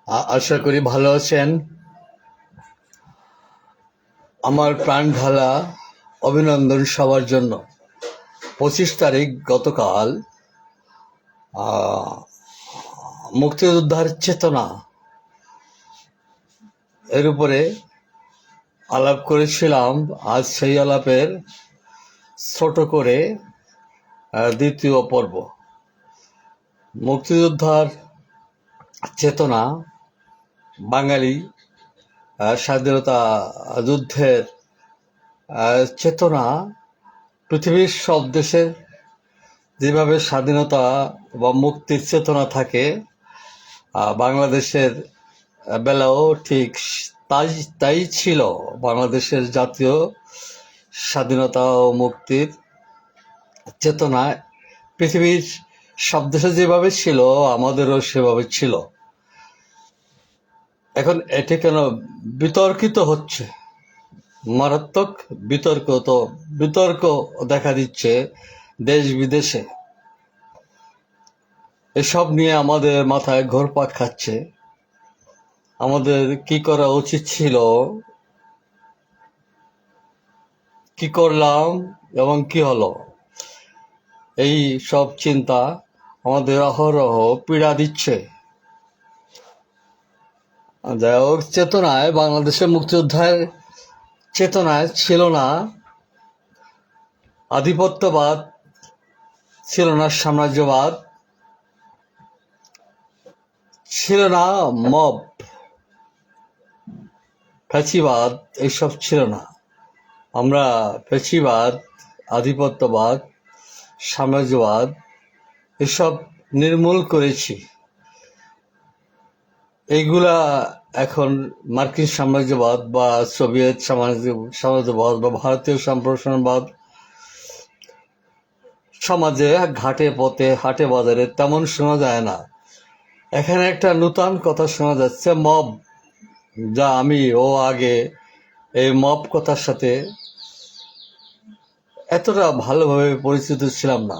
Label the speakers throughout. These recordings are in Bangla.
Speaker 1: আশা করি ভালো আছেন। আমার প্রাণ ঢালা অভিনন্দন সবার জন্য। 25 তারিখ গতকাল মুক্তিযোদ্ধার চেতনা এর উপরে আলাপ করেছিলাম। আজ সেই আলাপের ছোট করে দ্বিতীয় পর্ব। মুক্তিযোদ্ধার চেতনা, বাঙালি স্বাধীনতা যুদ্ধের চেতনা পৃথিবীর সব দেশের যেভাবে স্বাধীনতা বা মুক্তির চেতনা থাকে, বাংলাদেশের বেলাও ঠিক তাই তাই ছিল। বাংলাদেশের জাতীয় স্বাধীনতা ও মুক্তির চেতনা পৃথিবীর সব দেশে যেভাবে ছিল, আমাদেরও সেভাবে ছিল। এখন এটি কেন বিতর্কিত হচ্ছে? মারাত্মক বিতর্ক দেখা দিচ্ছে দেশ বিদেশে। এসব নিয়ে আমাদের মাথায় ঘুরপাক খাচ্ছে। আমাদের কি করা উচিত ছিল, কি করলাম এবং কি হলো, এই সব চিন্তা আমাদের অহরহ পীড়া দিচ্ছে। যাই হোক, চেতনায়, বাংলাদেশের মুক্তিযোদ্ধার চেতনায় ছিল না আধিপত্যবাদ, ছিল না সাম্রাজ্যবাদ, ছিল না মব, ফ্যাসিবাদ, এইসব ছিল না। আমরা ফ্যাসিবাদ, আধিপত্যবাদ, সাম্রাজ্যবাদ এসব নির্মূল করেছি। এইগুলা এখন মার্কিন সাম্রাজ্যবাদ বা সোভিয়েত সাম্রাজ্যবাদ বা ভারতীয় সম্প্রসারণবাদ সমাজে ঘাটে পথে হাটে বাজারে তেমন শোনা যায় না। এখানে একটা নূতন কথা শোনা যাচ্ছে, মব, যা আমি আগে এই মব কথার সাথে এতটা ভালোভাবে পরিচিত ছিলাম না।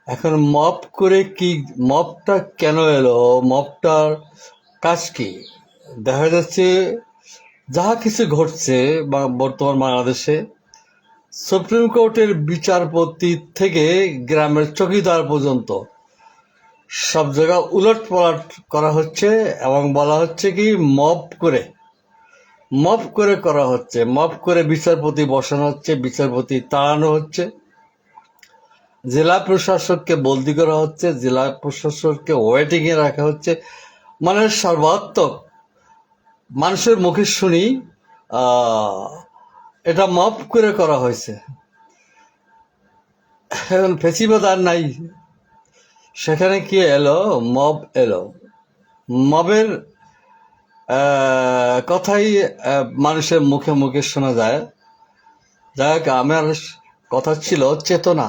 Speaker 1: এখন মব করে কি, মবটা কেন এলো, মবটার কাজ কি? দেখা যাচ্ছে যাহা কিছু ঘটছে বর্তমান বাংলাদেশে, সুপ্রিম কোর্টের বিচারপতি থেকে গ্রামের চৌকিদার পর্যন্ত সব জায়গা উলট পালট করা হচ্ছে এবং বলা হচ্ছে কি মব করে করা হচ্ছে। মব করে বিচারপতি বসানো হচ্ছে, বিচারপতি তাড়ানো হচ্ছে, জেলা প্রশাসককে বদলি করা হচ্ছে, জেলা প্রশাসককে ওয়েটিংয়ে রাখা হচ্ছে। মানে সর্বাত্মক মানুষের মুখে শুনি এটা মব করে করা হয়েছে। এখন ফেসিবাদ আর নাই, সেখানে কি এলো, মব এলো। মবের কথাই মানুষের মুখে মুখে শোনা যায়। যাই হোক, আমার কথা ছিল চেতনা।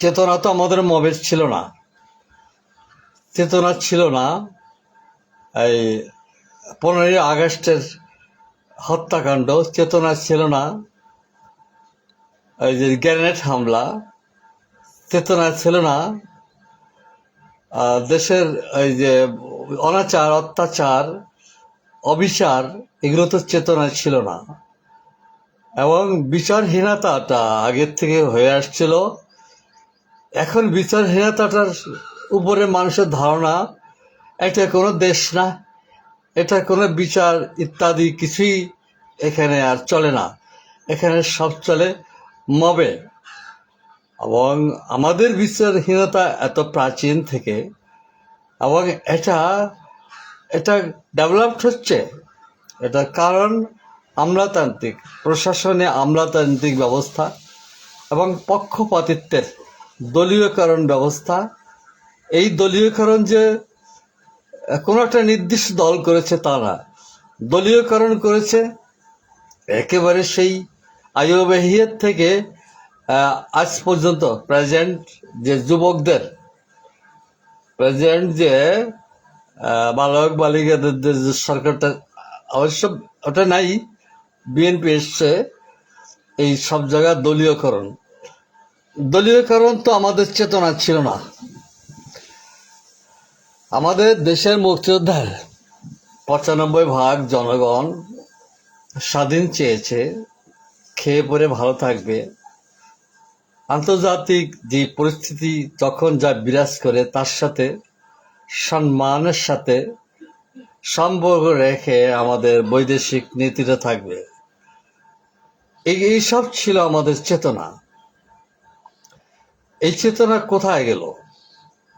Speaker 1: চেতনা তো আমাদের মবের ছিল না। চেতনা ছিল না এই 15ই আগস্টের হত্যাকাণ্ড, চেতনা ছিল না এই যে গ্রেনেড হামলা, চেতনা ছিল না দেশের এই যে অনাচার, অত্যাচার, অবিচার, এগুলো তো চেতনা ছিল না। এবং বিচারহীনতাটা আগের থেকে হয়ে আসছিল। এখন বিচারহীনতাটার উপরে মানুষের ধারণা এটা কোনো দেশ না, এটা কোনো বিচার ইত্যাদি কিছুই এখানে আর চলে না। এখানে সব চলে মবে। এবং আমাদের বিচারহীনতা এত প্রাচীন থেকে, এবং এটা ডেভেলপড হচ্ছে। এটার কারণ আমলাতান্ত্রিক প্রশাসনে, আমলাতান্ত্রিক ব্যবস্থা এবং পক্ষপাতিত্বের দলীয়করণ ব্যবস্থা। এই দলীয়করণ যে কোনো একটা নির্দিষ্ট দল করেছে তা না, দলীয়করণ করেছে একেবারে সেই আইয়ুবাহিয়ত থেকে আজ পর্যন্ত প্রেজেন্ট যে যুবকদের, প্রেজেন্ট যে বালক বালিকাদের যে সরকারটা, অবশ্য ওটা নাই, বিএনপি এসছে, এই সব জায়গায় দলীয়করণ তো আমাদের চেতনা ছিল না। আমাদের দেশের মুক্তিযোদ্ধার 95% জনগণ স্বাধীন চেয়েছে, খেয়ে পরে ভালো থাকবে। আন্তর্জাতিক যে পরিস্থিতি যখন যা বিরাজ করে তার সাথে সম্মানের সাথে সম্পর্ক রেখে আমাদের বৈদেশিক নীতিটা থাকবে। এইসব ছিল আমাদের চেতনা। এই চেতনা কোথায় গেল?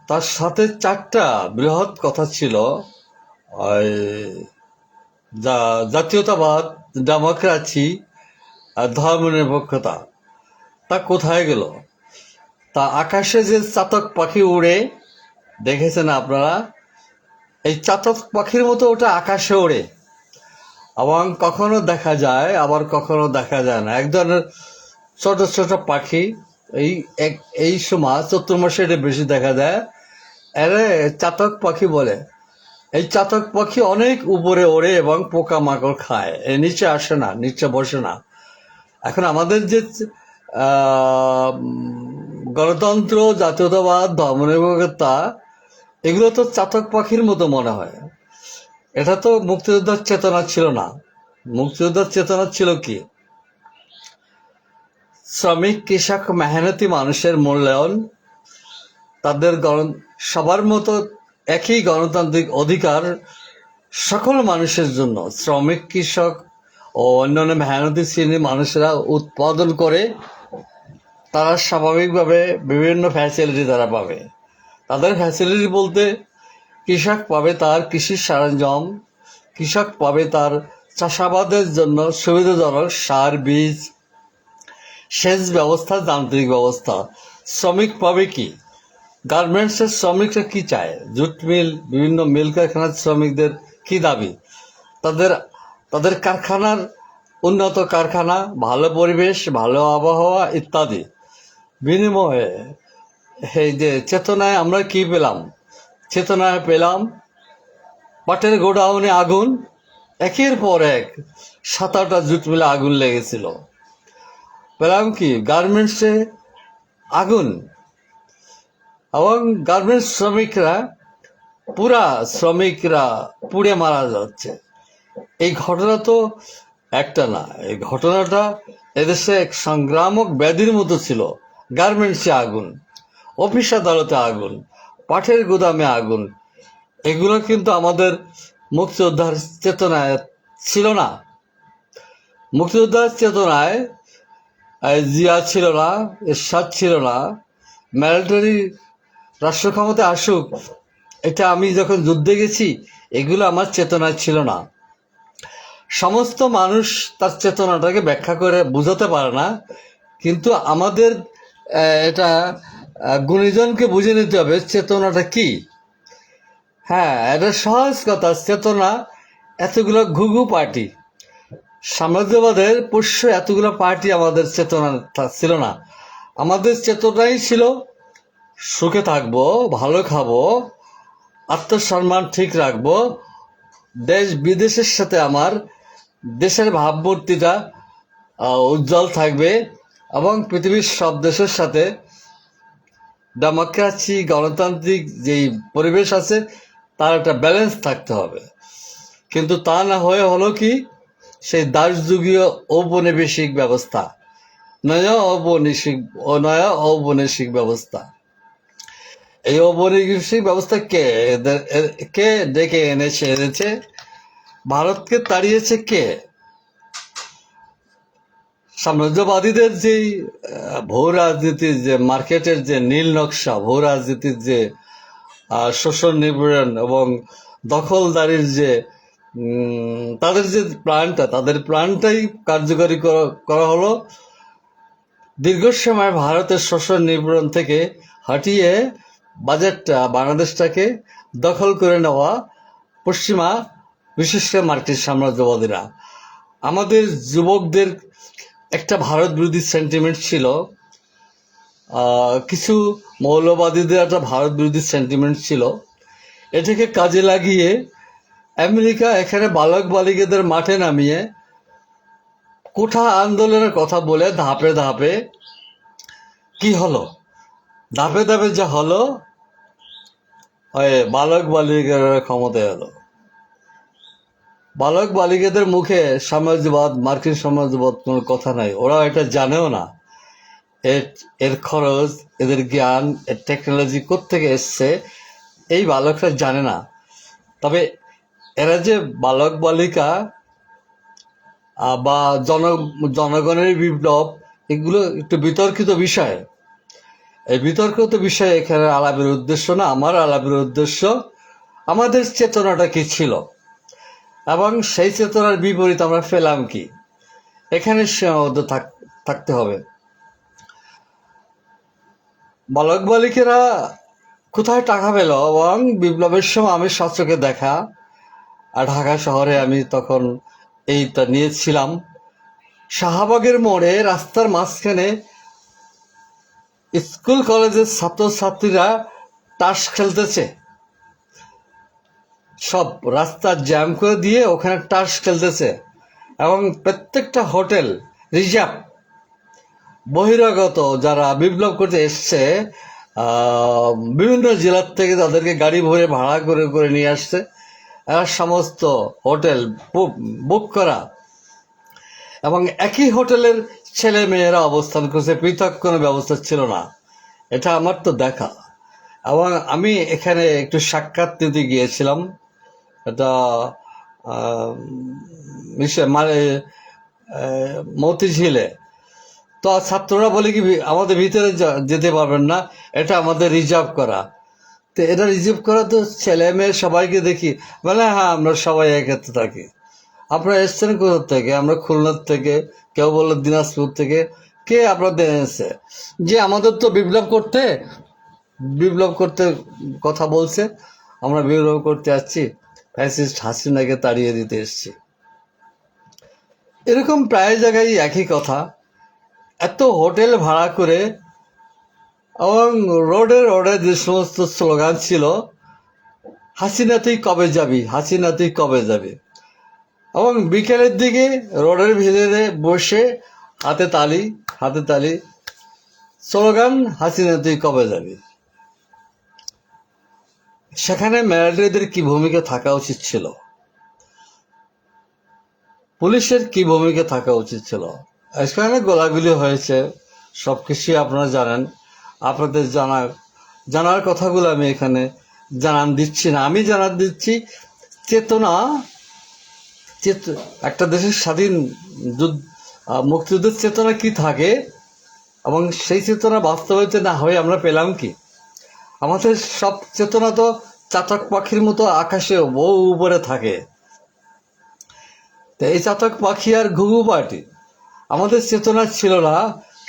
Speaker 1: তার সাথে 4টা বৃহৎ কথা ছিল, জাতীয়তাবাদ, ডেমোক্রেসি আর ধর্মনিরপেক্ষতা। তা কোথায় গেল? তা আকাশে যে চাতক পাখি উড়ে দেখেছেন আপনারা, এই চাতক পাখির মতো ওটা আকাশে ওড়ে এবং কখনো দেখা যায় আবার কখনো দেখা যায় না। এক ধরনের ছোট ছোট পাখি, এই সময় চৈত্র মাসে এটা বেশি দেখা যায়, এরা চাতক পাখি বলে। এই চাতক পাখি অনেক উপরে ওড়ে এবং পোকামাকড় খায়, নিচে আসে না, নিচে বসে না। এখন আমাদের যে গণতন্ত্র, জাতীয়তাবাদ, ধর্মনিরপেক্ষতা, এগুলো তো চাতক পাখির মতো মনে হয়। এটা তো মুক্তিযোদ্ধার চেতনা ছিল না। মুক্তিযোদ্ধার চেতনা ছিল কি? শ্রমিক, কৃষক, মেহনতি মানুষের মূল্যায়ন, তাদের সবার মতো একই গণতান্ত্রিক অধিকার সকল মানুষের জন্য। শ্রমিক, কৃষক ও অন্যান্য মেহনতি শ্রেণীর মানুষেরা উৎপাদন করে, তারা স্বাভাবিকভাবে বিভিন্ন ফ্যাসিলিটি তারা পাবে। তাদের ফ্যাসিলিটি বলতে কৃষক পাবে তার কৃষির সরঞ্জাম, কৃষক পাবে তার চাষাবাদের জন্য সুবিধাজনক সার, বীজ, সেচ ব্যবস্থা, যান্ত্রিক ব্যবস্থা। শ্রমিক পাবে কি? গার্মেন্টসের শ্রমিকরা কি চায়? জুট মিল, বিভিন্ন মিল কারখানার শ্রমিকদের কি দাবি? তাদের কারখানার উন্নত কারখানা, ভালো পরিবেশ, ভালো আবহাওয়া ইত্যাদি। বিনিময়ে এই যে চেতনায় আমরা কি পেলাম? চেতনায় পেলাম পাটের গোডাউনে আগুন, একের পর এক 7-8টা জুট মিলে আগুন লেগেছিল। পেলাম কি? গার্মেন্টসে আগুন, এবং গার্মেন্টস শ্রমিকরা পুড়ে মারা যাচ্ছে। এই ঘটনা তো একটা না, এই ঘটনাটা এদেশে এক সংক্রামক ব্যাধির মতো ছিল। গার্মেন্টসে আগুন, অফিস আদালতে আগুন, পাটের গুদামে আগুন, এগুলো কিন্তু আমাদের মুক্তিযোদ্ধার চেতনায় ছিল না। মুক্তিযোদ্ধার চেতনায় জিয়া ছিল না, এরশাদ ছিল না, মিলিটারি রাষ্ট্র ক্ষমতা আসুক, এটা আমি যখন যুদ্ধে গেছি, এগুলো আমার চেতনায় ছিল না। সমস্ত মানুষ তার চেতনাটাকে ব্যাখ্যা করে বোঝাতে পারে না, কিন্তু আমাদের এটা গুণীজনকে বুঝে নিতে হবে চেতনাটা কি। হ্যাঁ, এটা সহজ কথা। চেতনা এতগুলো ঘুঘু পার্টি, সাম্রাজ্যবাদের পোষ্য এতগুলো পার্টি আমাদের চেতনা ছিল না। আমাদের চেতনাই ছিল সুখে থাকবো, ভালো খাবো, আত্মসম্মান ঠিক রাখবো, দেশ বিদেশের সাথে আমার দেশের ভাবমূর্তিটা উজ্জ্বল থাকবে, এবং পৃথিবীর সব দেশের সাথে ডেমোক্রেসি, গণতান্ত্রিক যেই পরিবেশ আছে তার একটা ব্যালেন্স থাকতে হবে। কিন্তু তা না হয়ে হলো কি? সেই দাসযুগীয় ঔপনিবেশিক ব্যবস্থা, নয়া ঔপনিবেশিক ব্যবস্থা। এই ঔপনিবেশিক ব্যবস্থা কে ডেকে এনেছে? ভারতকে তাড়িয়েছে কে? সাম্রাজ্যবাদীদের যেই ভূ রাজনীতির যে মার্কেটের যে নীল নকশা, ভূ রাজনীতির যে শোষণ, নিপীড়ন এবং দখলদারির যে তাদের প্ল্যানটাই কার্যকরী করা হলো। দীর্ঘ সময় ভারতের শোষণ নিপীড়ন থেকে হটিয়ে বাংলাদেশটাকে দখল করে নেওয়া পশ্চিমা, বিশেষ করে মার্কিন সাম্রাজ্যবাদীরা। আমাদের যুবকদের একটা ভারত বিরোধী সেন্টিমেন্ট ছিল, কিছু মৌলবাদীদের একটা ভারত বিরোধী সেন্টিমেন্ট ছিল। এটাকে কাজে লাগিয়ে আমেরিকা এখানে বালক বালিকাদের মাঠে নামিয়ে কোঠা আন্দোলনের কথা বলে ধাপে ধাপে কি হলো? ধাপে ধাপে যা হলো, ওই বালক বালিকারা ক্ষমতায় এলো। বালক বালিকাদের মুখে সাম্রাজ্যবাদ, মার্কিন সাম্রাজ্যবাদ কোনো কথা নাই, ওরা এটা জানেও না। এর এর খরচ, এদের জ্ঞান, এর টেকনোলজি কোত্থেকে এসছে এই বালকরা জানে না। তবে এরা যে বালক বালিকা বা জনগণের বিপ্লব, এগুলো একটু বিতর্কিত বিষয়। এই বিতর্কিত বিষয় এখানে আলাপের উদ্দেশ্য না। আমার আলাপের উদ্দেশ্য আমাদের চেতনাটা কি ছিল এবং সেই চেতনার বিপরীত আমরা পেলাম কি, এখানে সীমাবদ্ধ থাকতে হবে। বালক বালিকেরা কোথায় টাকা পেল এবং বিপ্লবের সময় আমি সচক্ষে দেখা, আর ঢাকা শহরে আমি তখন এইটা নিয়েছিলাম। শাহবাগের মোড়ে রাস্তার মাঝখানে স্কুল কলেজের ছাত্রছাত্রীরা তাস খেলতেছে, সব রাস্তা জ্যাম করে দিয়ে ওখানে তাস খেলতেছে এবং প্রত্যেকটা হোটেল রিজার্ভ। বহিরাগত যারা বিপ্লব করতে এসছে বিভিন্ন জেলার থেকে তাদেরকে গাড়ি ভরে ভাড়া করে করে নিয়ে আসছে, এরা সমস্ত হোটেল বুক করা এবং একই হোটেলের ছেলে মেয়েরা অবস্থান করছে, পৃথক কোনো ব্যবস্থা ছিল না। এটা আমার তো দেখা। এবং আমি এখানে একটু সাক্ষাৎ নিতে গিয়েছিলাম, এটা মানে মতিঝিলে। তো ছাত্ররা বলে কি আমাদের ভিতরে যেতে পারবেন না, এটা আমাদের রিজার্ভ করা। তো এটা রিজার্ভ করা তো ছেলে মেয়ে সবাইকে দেখি বলে হ্যাঁ আমরা সবাই একত্রে থাকি। আপনারা এসছেন কোথা থেকে? আমরা খুলনার থেকে, কেউ বললো দিনাজপুর থেকে। কে আপনাদের এনেছে? যে আমাদের তো বিপ্লব করতে কথা বলছে, আমরা বিপ্লব করতে আসছি, ফ্যাসিস্ট হাসিনাকে তাড়িয়ে দিতে এসছি। এরকম প্রায় জায়গায় একই কথা। এত হোটেল ভাড়া করে এবং রোডে যে সমস্ত স্লোগান ছিল, হাসিনা তুই কবে যাবি, হাসিনা তুই কবে যাবি, এবং বিকেলের দিকে রোডের ভিতরে বসে হাতে তালি স্লোগান, হাসিনা তুই কবে যাবি। সেখানে মিলিটারিদের কি ভূমিকা থাকা উচিত ছিল, পুলিশের কি ভূমিকা থাকা উচিত ছিল? এখানে গোলাগুলি হয়েছে, সবকিছুই আপনারা জানেন। আপনাদের জানার কথাগুলো আমি এখানে জানান দিচ্ছি না, আমি জানান দিচ্ছি চেতনা। একটা দেশের স্বাধীন মুক্তিযুদ্ধের চেতনা কি থাকে এবং সেই চেতনা বাস্তবায়িত না হয়ে আমরা পেলাম কি? আমাদের সব চেতনা তো চাতক পাখির মতো আকাশে বহু উপরে থাকে। তো এই চাতক পাখি আর ঘুঘু পার্টি, আমাদের চেতনা ছিল না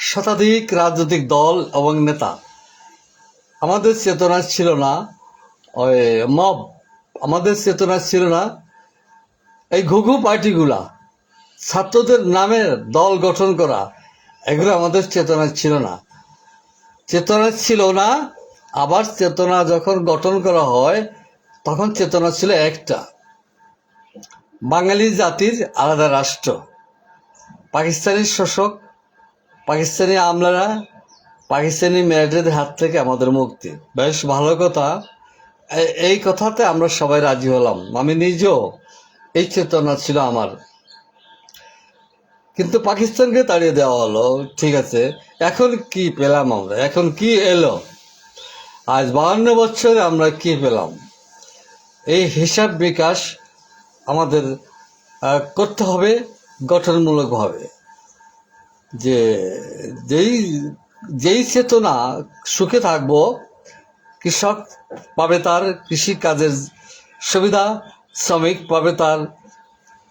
Speaker 1: শতাধিক রাজনৈতিক দল এবং নেতা, আমাদের চেতনা ছিল না ওই মব, আমাদের চেতনা ছিল না এই ঘুঘু পার্টিগুলা, ছাত্রদের নামে দল গঠন করা, এগুলো আমাদের চেতনা ছিল না। আবার চেতনা যখন গঠন করা হয় তখন চেতনা ছিল একটা, বাঙালি জাতির আলাদা রাষ্ট্র, পাকিস্তানি শোষক, পাকিস্তানি আমলারা, পাকিস্তানি মিলিটারিদের হাত থেকে আমাদের মুক্তি। বেশ ভালো কথা, এই কথাতে আমরা সবাই রাজি হলাম, আমি নিজেও এই চেতনা ছিল আমার। কিন্তু পাকিস্তানকে তাড়িয়ে দেওয়া হলো, ঠিক আছে, এখন কি পেলাম আমরা? এখন কি এলো? আজ 52 বছরে আমরা কি পেলাম? এই হিসাব বিকাশ আমাদের করতে হবে গঠনমূলকভাবে। যে যেই চেতনা সুখে থাকবো, কৃষক পাবে তার কৃষি কাজের সুবিধা, শ্রমিক পাবে তার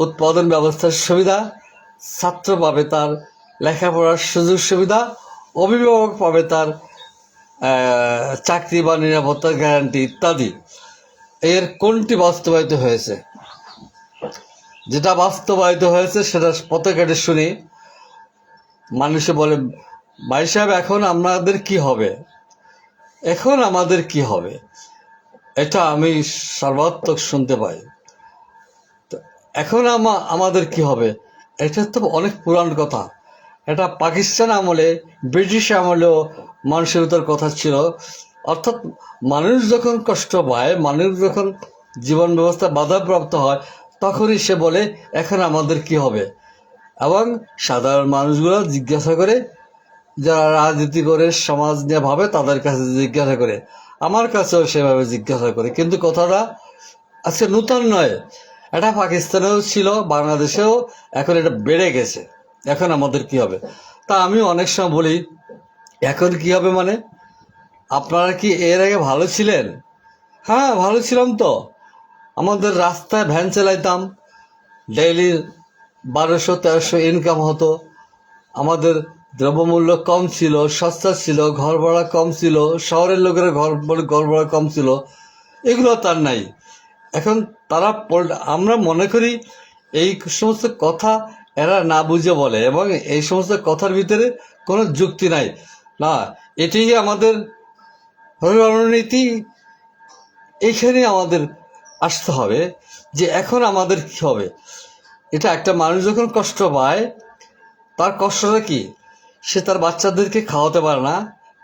Speaker 1: উৎপাদন ব্যবস্থার সুবিধা, ছাত্র পাবে তার লেখাপড়ার সুযোগ সুবিধা, অভিভাবক পাবে তার চাকরি বা নিরাপত্তার গ্যারান্টি ইত্যাদি। এর কোনটি বাস্তবায়িত হয়েছে? যেটা বাস্তবায়িত হয়েছে সেটা পথে কেটে শুনি। মানুষে বলে ভাই সাহেব এখন আমাদের কি হবে, এখন আমাদের কি হবে, এটা আমি সর্বাত্মক শুনতে পাই। এখন আমাদের কি হবে, এটা তো অনেক পুরান কথা। এটা পাকিস্তান আমলে, ব্রিটিশ আমলেও মানুষের ভিতর কথা ছিল অর্থাৎ মানুষ যখন কষ্ট পায়, মানুষ যখন জীবন ব্যবস্থা বাধাপ্রাপ্ত হয়, তখনই সে বলে এখন আমাদের কি হবে। এবং সাধারণ মানুষগুলো জিজ্ঞাসা করে, যারা রাজনীতি করে সমাজ নিয়ে ভাবে, তাদের কাছে জিজ্ঞাসা করে, আমার কাছেও সেভাবে জিজ্ঞাসা করে। কিন্তু কথাটা আজকে নূতন নয়, এটা পাকিস্তানেও ছিল, বাংলাদেশেও এখন এটা বেড়ে গেছে। এখন আমাদের কি হবে? তা আমি অনেক সময় বলি, এখন কি হবে মানে, আপনারা কি এর আগে ভালো ছিলেন? হ্যাঁ, ভালো ছিলাম তো। আমাদের রাস্তায় ভ্যান চালাইতাম, ডেইলি 1200-1300 ইনকাম হতো। আমাদের দ্রব্যমূল্য কম ছিল, সস্তা ছিল, ঘর ভাড়া কম ছিল, শহরের লোকের ঘর ভাড়া কম ছিল। এগুলো তার নাই। এখন তারা আমরা মনে করি এই সমস্ত কথা এরা না বুঝে বলে, এবং এই সমস্ত কথার ভিতরে কোনো যুক্তি নাই। না, এটাই আমাদের রণনীতি। এইখানে আমাদের আসতে হবে যে এখন আমাদের কি হবে। এটা একটা মানুষ যখন কষ্ট পায়, তার কষ্টটা কি? সে তার বাচ্চাদেরকে খাওয়াতে পারে না,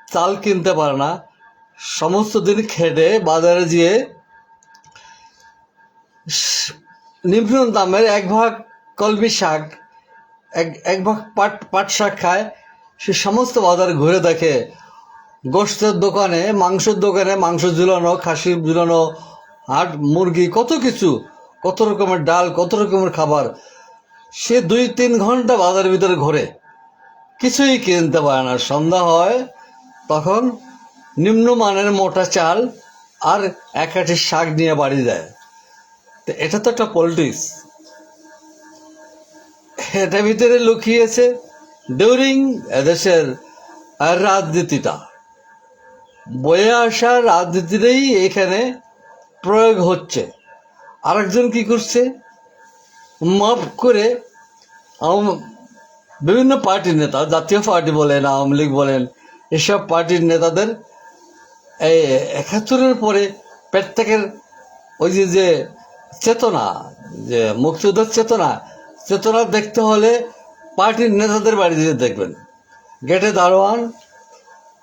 Speaker 1: চাল কিনতে পারে না, সমস্ত দিন খেটে বাজারে গিয়ে নিম্ন দামের 1 ভাগ কলমি শাক, এক ভাগ পাট শাক খায়। সে সমস্ত বাজার ঘুরে দেখে, গোশতের দোকানে, মাংসের দোকানে মাংস ঝুলানো, খাসি ঝুলানো, হাট মুরগি, কত কিছু, কত রকমের ডাল, কত রকমের খাবার। সে 2-3 ঘন্টা বাজারের ভিতরে ঘোরে, কিছুই কিনতে পারে না। সন্ধ্যা হয়, তখন নিম্নমানের মোটা চাল আর 1 আঁটি শাক নিয়ে বাড়ি যায়। তো এটা তো একটা পলিটিক্স। এটার ভিতরে লুকিয়েছে ডিউরিং এদেশের রাজনীতিটা, বয়ে আসা রাজনীতিটাই এখানে প্রয়োগ হচ্ছে। আরেকজন কি করছে, মাফ করে বিভিন্ন পার্টির নেতা, জাতীয় পার্টি বলেন, আওয়ামী লীগ বলেন, এসব পার্টির নেতাদের এই 71-এর পরে প্রত্যেকের ওই যে চেতনা, যে মুক্তিযুদ্ধের চেতনা দেখতে হলে পার্টির নেতাদের বাড়ি দিয়ে দেখবেন। গেটে দারোয়ান,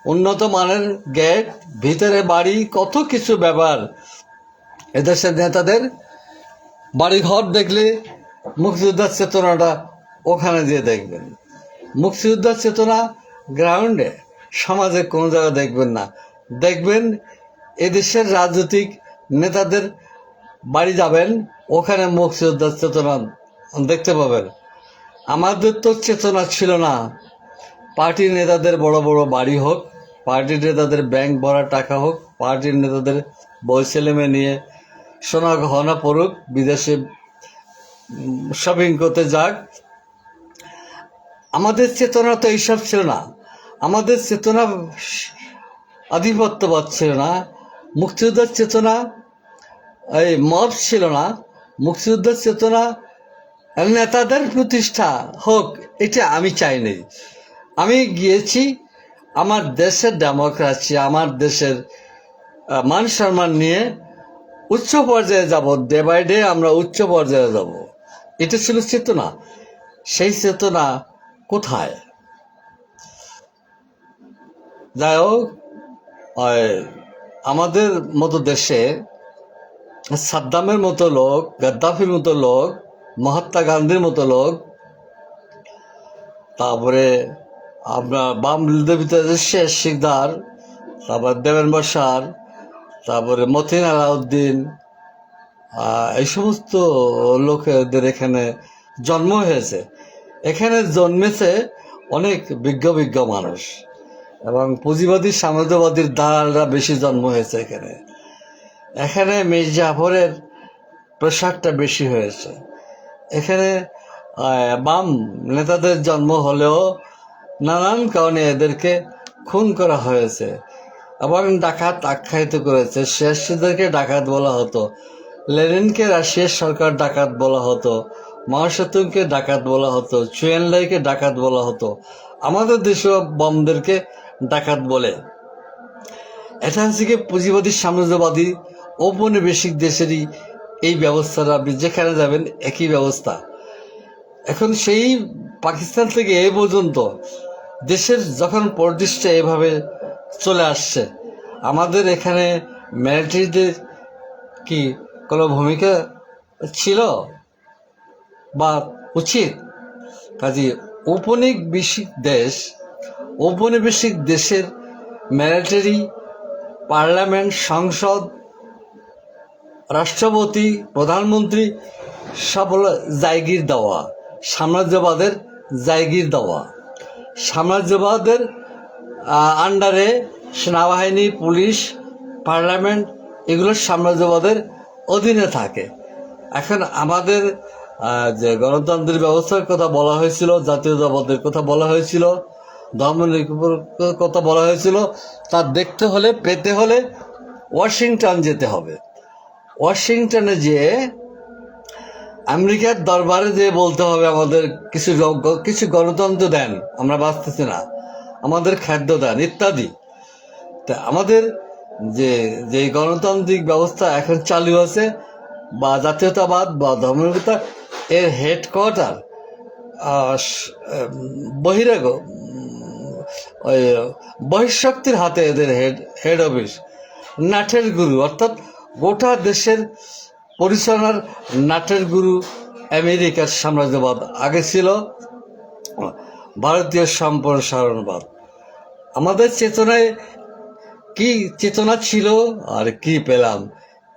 Speaker 1: উন্নত মানের গেট, ভিতরে বাড়ি, কত কিছু ব্যাপার। এদেশের নেতাদের বাড়িঘর দেখলে মুক্তিযোদ্ধার চেতনাটা ওখানে দিয়ে দেখবেন। মুক্তিযোদ্ধার চেতনা গ্রাউন্ডে, সমাজে কোনো জায়গায় দেখবেন না। দেখবেন এদেশের রাজনৈতিক নেতাদের বাড়ি যাবেন, ওখানে মুক্তিযোদ্ধার চেতনা দেখতে পাবেন। আমাদের তো চেতনা ছিল না। পার্টির নেতাদের বড় বড় বাড়ি হোক, পার্টির নেতাদের ব্যাংক ভরা টাকা হোক, পার্টির নেতাদের বই ছেলে মেয়ে নিয়ে সোনা গহনা পড়ুক, বিদেশে শপিং করতে যাক। আমাদের চেতনা তো এইসব ছিল না। আমাদের চেতনা আধিপত্যবাদ ছিল না। মুক্তিযুদ্ধের চেতনা এই মব ছিল না। মুক্তিযুদ্ধের চেতনা নেতাদের প্রতিষ্ঠা হোক, এটা আমি চাইনি। আমি গিয়েছি আমার দেশের ডেমোক্রেসি, আমার দেশের মান সম্মান নিয়ে উচ্চ পর্যায়ে যাব, ডে বাই ডে আমরা উচ্চ পর্যায়ে যাব। এটা ছিল চেতনা। সেই চেতনা কোথায়? যাই হোক, আমাদের মতো দেশে সাদ্দামের মতো লোক, গাদ্দাফির মতো লোক, মহাত্মা গান্ধীর মতো লোক, তারপরে আপনার বাম ভিতরে শেষ শিকদার, তারপর দেবেন বসার, তারপরে মতিন আলাউদ্দিন, এই সমস্ত লোকেদের এখানে জন্ম হয়েছে। এখানে জন্মেছে অনেক বিজ্ঞ মানুষ, এবং পুঁজিবাদী সাম্রাজ্যবাদীর দালালরা বেশি জন্ম হয়েছে এখানে। এখানে মীর জাফরের প্রসারটা বেশি হয়েছে। এখানে বাম নেতাদের জন্ম হলেও নানান কারণে এদেরকে খুন করা হয়েছে এবং ডাকাত আখ্যায়িত করেছে। শেষদেরকে ডাকাত বলা হতো, লেনিনকে রাশিয়ার সরকার ডাকাত বলা হতো, মাও সেতুংকে ডাকাত বলা হতো, চুয়েনলাইকে ডাকাত বলা হতো। আমাদের দেশীয় বমদেরকে ডাকাত বলে। এটা হচ্ছে কি পুঁজিবাদী সাম্রাজ্যবাদী ঔপনিবেশিক দেশেরই এই ব্যবস্থাটা। আপনি যেখানে যাবেন একই ব্যবস্থা। এখন সেই পাকিস্তান থেকে এ পর্যন্ত দেশের যখন পলিটিক্সটা এভাবে চলে আসছে, আমাদের এখানে মিলিটারিদের কি কোনো ভূমিকা ছিল বা উচিত? কাজে ঔপনিবেশিক দেশের মিলিটারি, পার্লামেন্ট, সংসদ, রাষ্ট্রপতি, প্রধানমন্ত্রী সব হলো জায়গির দেওয়া, সাম্রাজ্যবাদের জায়গির দেওয়া। সাম্রাজ্যবাদের আন্ডারে সেনাবাহিনী, পুলিশ, পার্লামেন্ট এগুলো সাম্রাজ্যবাদের অধীনে থাকে। এখন আমাদের যে গণতান্ত্রিক ব্যবস্থার কথা বলা হয়েছিল, জাতীয়তাবাদের কথা বলা হয়েছিল, ধর্মনিরপেক্ষতার কথা বলা হয়েছিল, তা দেখতে হলে, পেতে হলে ওয়াশিংটন যেতে হবে। ওয়াশিংটনে যেয়ে আমেরিকার দরবারে যেয়ে বলতে হবে আমাদের কিছু গণতন্ত্র দেন, আমরা বাঁচতেছি না, আমাদের খাদ্য দেন ইত্যাদি। তা আমাদের যে গণতান্ত্রিক ব্যবস্থা এখন চালু আছে বা জাতীয়তাবাদ বা ধর্মনিরপেক্ষতা, এর হেডকোয়ার্টার ওই বহিঃশক্তির হাতে, এদের হেড অফিস, নাটের গুরু, অর্থাৎ গোটা দেশের পরিচালনার নাটের গুরু আমেরিকার সাম্রাজ্যবাদ। আগে ছিল ভারতীয় সম্প্রসারণবাদ। আমাদের চেতনায় কি চেতনা ছিল আর কি পেলাম,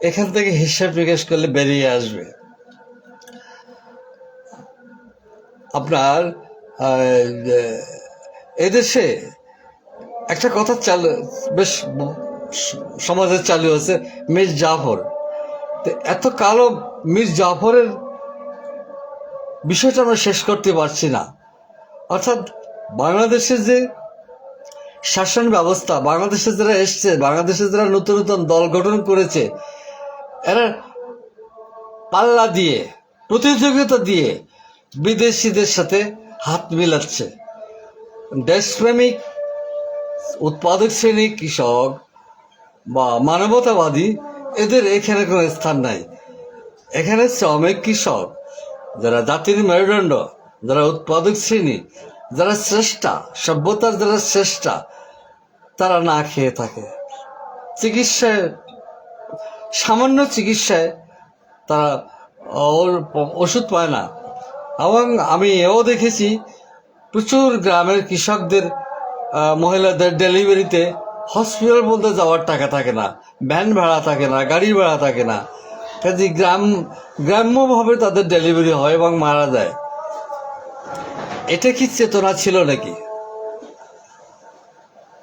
Speaker 1: এখান থেকে হিসাব নিকাশ করলে বেরিয়ে আসবে। আপনার এদেশে একটা কথা বেশ সমাজে চালু আছে, মীর জাফর। এত কালো মীর জাফরের বিষয়টা আমরা শেষ করতে পারছি না। অর্থাৎ বাংলাদেশের যে শাসন ব্যবস্থা, বাংলাদেশে যারা এসছে, বাংলাদেশে যারা নতুন নতুন দল গঠন করেছে, এরা পাল্লা দিয়ে, প্রতিযোগিতা দিয়ে বিদেশিদের সাথে হাত মিলাচ্ছে। দেশপ্রেমিক, উৎপাদক শ্রেণী, কৃষক বা মানবতাবাদী, এদের এখানে কোনো স্থান নাই। এখানে শ্রমিক, কৃষক, যারা জাতির মেরুদণ্ড, যারা উৎপাদক শ্রেণী, যারা শ্রেষ্ঠা, সভ্যতার যারা শ্রেষ্ঠা, তারা না খেয়ে থাকে। চিকিৎসায়, সামান্য চিকিৎসায় তারা ওষুধ পায় না। এবং আমি এও দেখেছি প্রচুর গ্রামের কৃষকদের মহিলাদের ডেলিভারিতে হসপিটাল পর্যন্ত যাওয়ার টাকা থাকে না, ভ্যান ভাড়া থাকে না, গাড়ি ভাড়া থাকে না। কাজে গ্রাম্যভাবে তাদের ডেলিভারি হয় এবং মারা যায়। এটা কি চেতনা ছিল নাকি?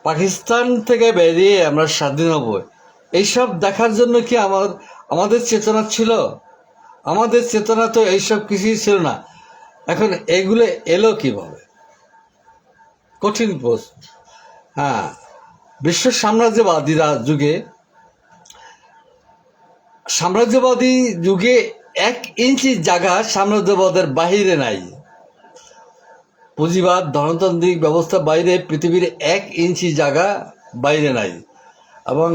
Speaker 1: পাকিস্তান থেকে বেরিয়ে আমরা স্বাধীন হব, এইসব দেখার জন্য কি আমাদের চেতনা ছিল? আমাদের চেতনা তো এইসব কিছুই ছিল না। এখন এগুলো এলো কিভাবে? কঠিন প্রশ্ন। হ্যাঁ, বিশ্ব সাম্রাজ্যবাদী যুগে 1 ইঞ্চি জায়গা সাম্রাজ্যবাদের বাহিরে নাই। পুঁজিবাদ, ধনতান্ত্রিক ব্যবস্থা বাইরে পৃথিবীর 1 ইঞ্চি জায়গা বাইরে নাই। এবং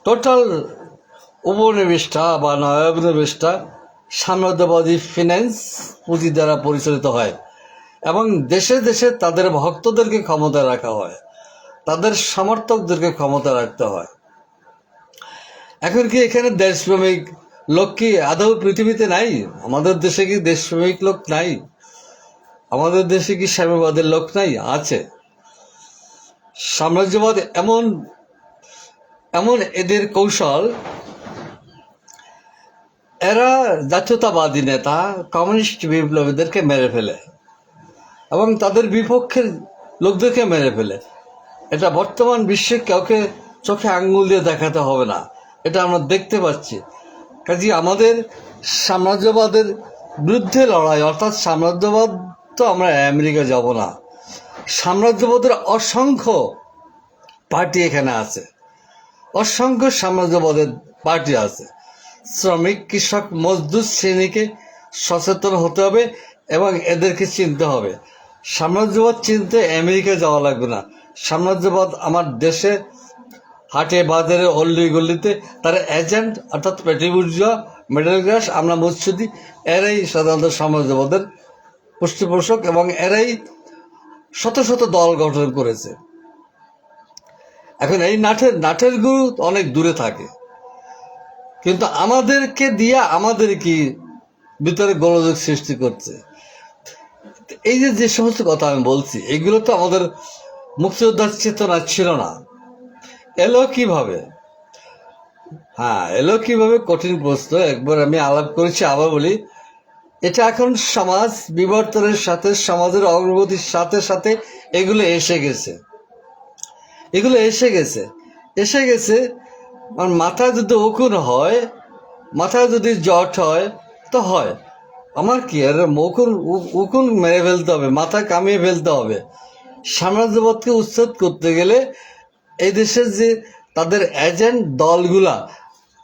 Speaker 1: টোটাল উপনিবেশটা বা নয়োপনিবেশটা সাম্রাজ্যবাদী ফিন্যান্স পুঁজি দ্বারা পরিচালিত হয় এবং দেশে দেশে তাদের ভক্তদেরকে ক্ষমতা রাখা হয়, তাদের সমর্থকদেরকে ক্ষমতা রাখতে হয়। এখন কি এখানে দেশপ্রেমিক লোক কি আদৌ পৃথিবীতে নাই? আমাদের দেশে কি দেশপ্রেমিক লোক নাই? আমাদের দেশে কি সাম্যবাদের লোক নাই? আছে। সাম্রাজ্যবাদ এমন এদের কৌশল, এরা জাতীয়তাবাদী নেতা, কমিউনিস্ট বিপ্লবীদেরকে মেরে ফেলে এবং তাদের বিপক্ষের লোকদেরকে মেরে ফেলে। এটা বর্তমান বিশ্বে কাউকে চোখে আঙ্গুল দিয়ে দেখাতে হবে না, এটা আমরা দেখতে পাচ্ছি। কাজে আমাদের সাম্রাজ্যবাদের বিরুদ্ধে লড়াই, অর্থাৎ সাম্রাজ্যবাদ তো আমরা আমেরিকা যাব না। সাম্রাজ্যবাদের অসংখ্য পার্টি এখানে আছে, অসংখ্য সাম্রাজ্যবাদের পার্টি আছে। শ্রমিক, কৃষক, মজদুর শ্রেণীকে সচেতন হতে হবে এবং এদেরকে চিনতে হবে। সাম্রাজ্যবাদ চিনতে আমেরিকা যাওয়া লাগবে না। সাম্রাজ্যবাদ আমার দেশে হাটে বাজারে অল্লি গল্লিতে তার এজেন্ট, অর্থাৎ পেটিবুর্জুয়া, মিডল ক্লাস, আমরা মৎস্যজীবী, এরাই সাধারণত সাম্রাজ্যবাদের পৃষ্ঠপোষক এবং এরাই শত শত দল গঠন করেছে। এখন এই নাটের গুরু অনেক দূরে থাকে, কিন্তু আমাদেরকে দিয়ে আমাদের কি ভিতরে গোলযোগ সৃষ্টি করছে। এই যে সমস্ত কথা আমি বলছি, এগুলো তো আমাদের মুক্তিযোদ্ধার চেতনা ছিল না। এলো কিভাবে? হ্যাঁ, এলো কিভাবে কঠিন প্রশ্ন। একবার আমি আলাপ করেছি, আবার বলি, এটা এখন সমাজ বিবর্তনের সাথে, সমাজের অগ্রগতির সাথে সাথে এগুলো এসে গেছে। এসে গেছে। মাথায় যদি উকুন হয়, মাথায় যদি জট হয় তো হয়, আমার কি আর উকুন মেরে ফেলতে হবে, মাথা কামিয়ে ফেলতে হবে। সাম্রাজ্যবাদকে উচ্ছেদ করতে গেলে এই দেশের যে তাদের এজেন্ট দলগুলা,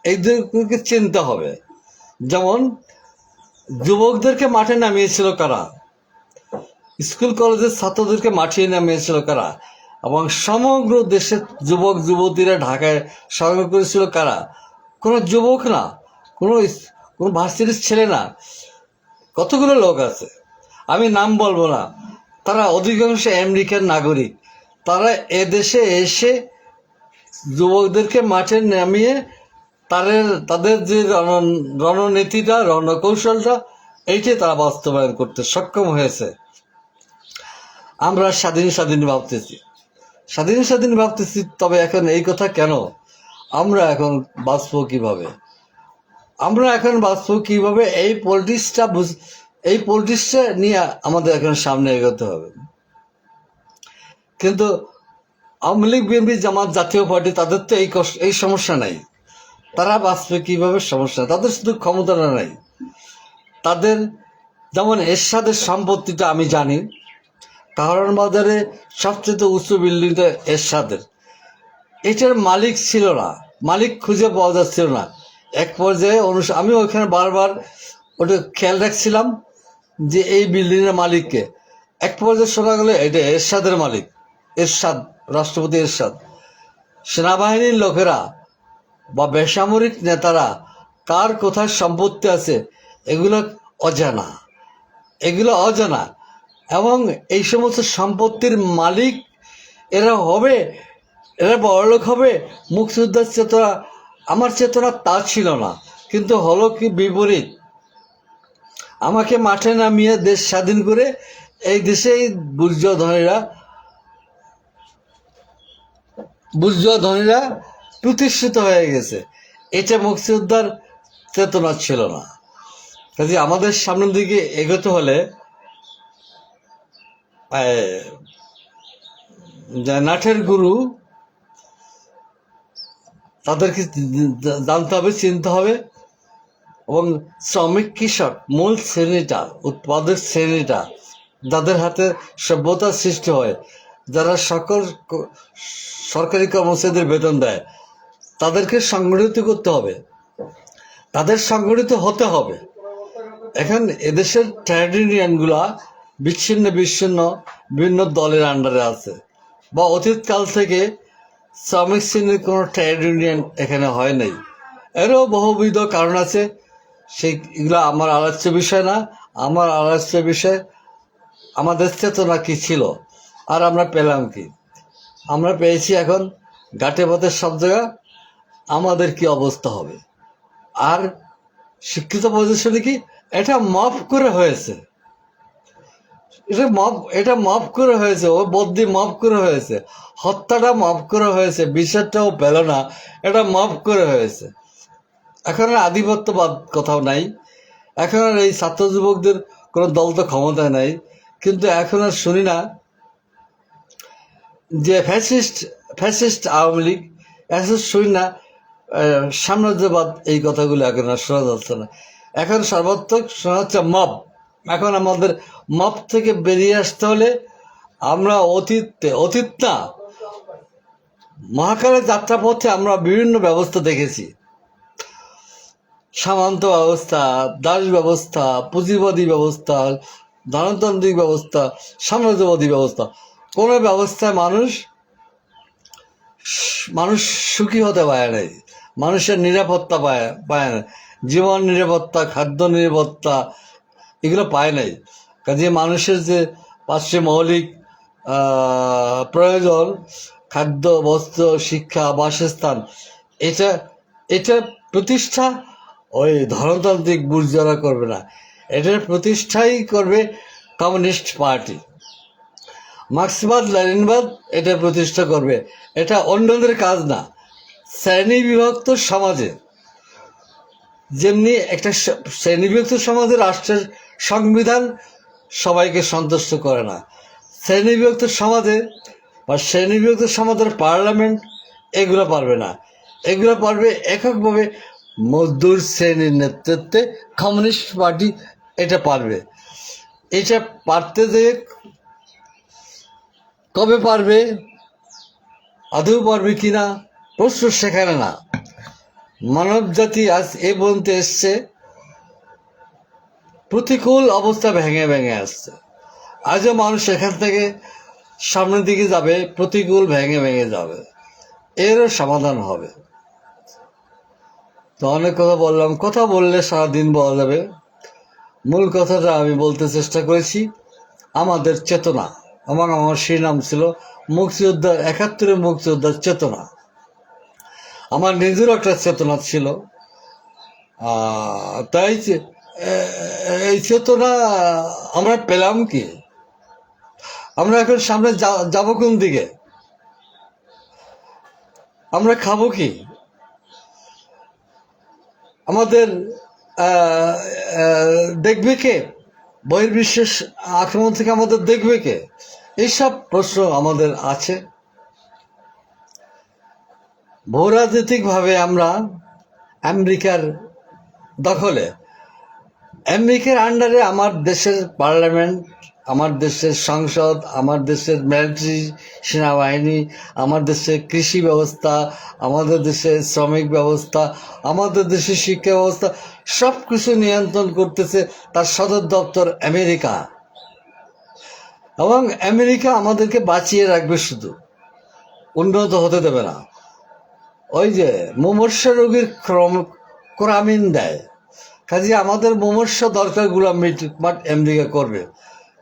Speaker 1: এইদেরকে চিনতে হবে। যেমন যুবকদেরকে মাঠে নামিয়েছিল কারা? স্কুল কলেজের ছাত্রদেরকে মাঠে নামিয়েছিল কারা? এবং সমগ্র দেশের যুবক যুবতীরা ঢাকায় সংগ্রহ করেছিল কারা? কোনো যুবক না, কোনো ভার্সিটির ছেলে না, কতগুলো লোক আছে, আমি নাম বলবো না। তারা অধিকাংশ আমেরিকান নাগরিক। তারা এদেশে এসে যুবকদেরকে মাঠে নামিয়ে তাদের যে রণনীতিটা, রণকৌশলটা, এইটাই তারা বাস্তবায়ন করতে সক্ষম হয়েছে। আমরা স্বাধীন ভাবতেছি, তবে এখন এই কথা কেন? আমরা এখন বাঁচবো কিভাবে? এই পলিটিক্সটা নিয়ে আমাদের এখন সামনে এগোতে হবে। কিন্তু আওয়ামী লীগ, বিএনপি, জামাত, জাতীয় পার্টি, তাদের তো এই সমস্যা নাই। তারা বাঁচবে কিভাবে সমস্যা, তাদের শুধু ক্ষমতাটা নাই। তাদের যেমন এরশাদের সম্পত্তিটা আমি জানি, কারণ বাজারে সবচেয়ে উঁচু বিল্ডিংটা এরশাদের। এটার মালিক ছিল না, মালিক খুঁজে পাওয়া যাচ্ছিল না। এক পর্যায়ে আমি ওইখানে বারবার ওটা খেয়াল রাখছিলাম যে এই বিল্ডিংয়ের মালিককে। এক পর্যায়ে শোনা গেল এটা এরশাদের মালিক, এরশাদ, রাষ্ট্রপতি এরশাদ। সেনাবাহিনীর লোকেরা বা বেসামরিক নেতারা কার কোথায় সম্পত্তি আছে এগুলো অজানা। এবং এই সমস্ত সম্পত্তির মালিক এরা বড়লোক হবে। মুক্তিযোদ্ধার চেতনা, আমার চেতনা তা ছিল না, কিন্তু হলো কি বিপরীত। আমাকে মাঠে নামিয়ে দেশ স্বাধীন করে এই দেশে বুর্জোয়া ধনীরা প্রতিষ্ঠিত হয়ে গেছে। এটা মুক্তিযোদ্ধার চেতনা ছিল না। কাজে আমাদের সামনের দিকে এগোতে হলে নাটের গুরু তাদেরকে জানতে হবে, চিনতে হবে। এবং শ্রমিক কৃষক মূল শ্রেণীটা, উৎপাদক শ্রেণীটা, যাদের হাতে সভ্যতার সৃষ্টি হয়, যারা সকল সরকারি কর্মচারীদের বেতন দেয়, তাদেরকে সংগঠিত করতে হবে, তাদের সংগঠিত হতে হবে। এখন এদেশের ট্রেড ইউনিয়নগুলা বিচ্ছিন্ন বিভিন্ন দলের আন্ডারে আছে, বা অতীতকাল থেকে শ্রমিক শ্রেণীর কোনো ট্রেড ইউনিয়ন এখানে হয় নাই। এরও বহুবিধ কারণ আছে, সেইগুলো আমার আলোচ্য বিষয় না। আমার আলোচ্য বিষয় আমাদের চেতনা কি ছিল, আর আমরা পেলাম কি। আমরা পেয়েছি এখন ঘাটে পথের সব জায়গা। আমাদের কি অবস্থা হবে? আর শিক্ষিত পজিশনে কি এটা মাফ করে হয়েছে, এটা মাফ করে হয়েছে, ও বদ্যি মাফ করে হয়েছে, হত্যাটা মাফ করে হয়েছে, বিচারটাও পেল না, এটা মাফ করে হয়েছে। এখন আর আধিপত্যবাদ কোথাও নাই। এখন আর এই ছাত্র যুবকদের কোনো দল তো ক্ষমতায় নাই। কিন্তু এখন আর শুনি না যে ফ্যাসিস্ট আওয়ামী লীগ, এখন শুনি না সাম্রাজ্যবাদ, এই কথাগুলো এখন আর শোনা যাচ্ছে না। এখন সর্বাত্মক শোনা হচ্ছে মব। এখন আমাদের মব থেকে বেরিয়ে আসতে হলে আমরা অতীত না, মহাকালের যাত্রাপথে আমরা বিভিন্ন ব্যবস্থা দেখেছি। সামন্ত ব্যবস্থা, দাস ব্যবস্থা, পুঁজিবাদী ব্যবস্থা, ধনতান্ত্রিক ব্যবস্থা, সাম্রাজ্যবাদী ব্যবস্থা। কোনো ব্যবস্থায় মানুষ সুখী হতে পারে নাই, মানুষের নিরাপত্তা পায় না, জীবন নিরাপত্তা, খাদ্য নিরাপত্তা, এগুলো পায় নাই। কাজে মানুষের যে 5টি মৌলিক প্রয়োজন, খাদ্য, বস্ত্র, শিক্ষা, বাসস্থান, এটা এটা প্রতিষ্ঠা ওই ধনতান্ত্রিক বুর্জোয়ারা করবে না, এটার প্রতিষ্ঠাই করবে কমিউনিস্ট পার্টি। মার্ক্সবাদ লেনিনবাদ এটা প্রতিষ্ঠা করবে, এটা অন্যদের কাজ না। শ্রেণী বিভক্ত সমাজে যেমনি একটা শ্রেণীবিভক্ত সমাজের রাষ্ট্রের সংবিধান সবাইকে সন্তুষ্ট করে না, শ্রেণীবিভক্ত সমাজে বা শ্রেণীবিভক্ত সমাজের পার্লামেন্ট এগুলো পারবে না। এগুলো পারবে এককভাবে মজদুর শ্রেণীর নেতৃত্বে কমিউনিস্ট পার্টি এটা পারবে। এটা পারতে যে কবে পারবে, আদৌ পারবে কিনা প্রশ্ন সেখানে না। মানব জাতি আজ এ পর্যন্ত এসছে, প্রতিকূল অবস্থা ভেঙে ভেঙে আসছে। আজও মানুষ এখান থেকে সামনের দিকে যাবে, প্রতিকূল ভেঙে ভেঙে যাবে, এরও সমাধান হবে। তো অনেক কথা বললাম, কথা বললে সারাদিন বলা যাবে। মূল কথাটা আমি বলতে চেষ্টা করেছি, আমাদের চেতনা, এবং আমার শিরোনাম ছিল মুক্তিযোদ্ধা, ৭১ মুক্তিযোদ্ধার চেতনা। আমার নিজেরও একটা চেতনা ছিল, তাই এই চেতনা আমরা পেলাম কি? আমরা এখন সামনে যাব কোন দিকে? আমরা খাবো কি? আমাদের দেখবে কে? বহির্বিশ্বের আক্রমণ থেকে আমাদের দেখবে কে? এইসব প্রশ্ন আমাদের আছে। ভূরাজনৈতিকভাবে আমরা আমেরিকার দখলে, আমেরিকার আন্ডারে আমার দেশের পার্লামেন্ট, আমার দেশের সংসদ, আমার দেশের মিলিটারি সেনাবাহিনী, আমার দেশের কৃষি ব্যবস্থা, আমাদের দেশের শ্রমিক ব্যবস্থা, আমাদের দেশের শিক্ষা ব্যবস্থা, সব কিছু নিয়ন্ত্রণ করতেছে তার সদর দপ্তর আমেরিকা। এবং আমেরিকা আমাদেরকে বাঁচিয়ে রাখবে, শুধু উন্নত হতে দেবে না। ওই যে মুমূর্ষ রোগীর ক্রামিন দেয়, কাজে আমাদের মুমূর্ষ দরকারগুলো আমেরিকা করবে,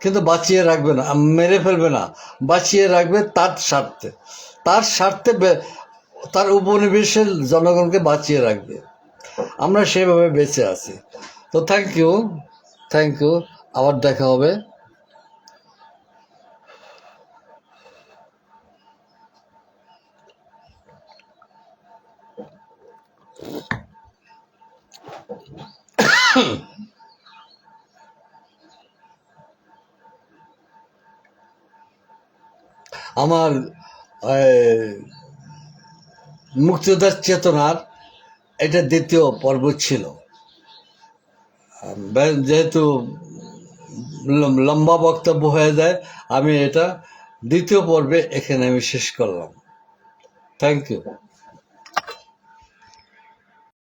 Speaker 1: কিন্তু বাঁচিয়ে রাখবে না, মেরে ফেলবে না, বাঁচিয়ে রাখবে তার স্বার্থে, তার স্বার্থে তার উপনিবেশের জনগণকে বাঁচিয়ে রাখবে। আমরা সেভাবে বেঁচে আছি। তো থ্যাংক ইউ, আবার দেখা হবে। আমার মুক্তিযোদ্ধার চেতনার এটা দ্বিতীয় পর্ব ছিল। যেহেতু লম্বা বক্তব্য হয়ে যায়, আমি এটা দ্বিতীয় পর্বে এখানে আমি শেষ করলাম। Thank you.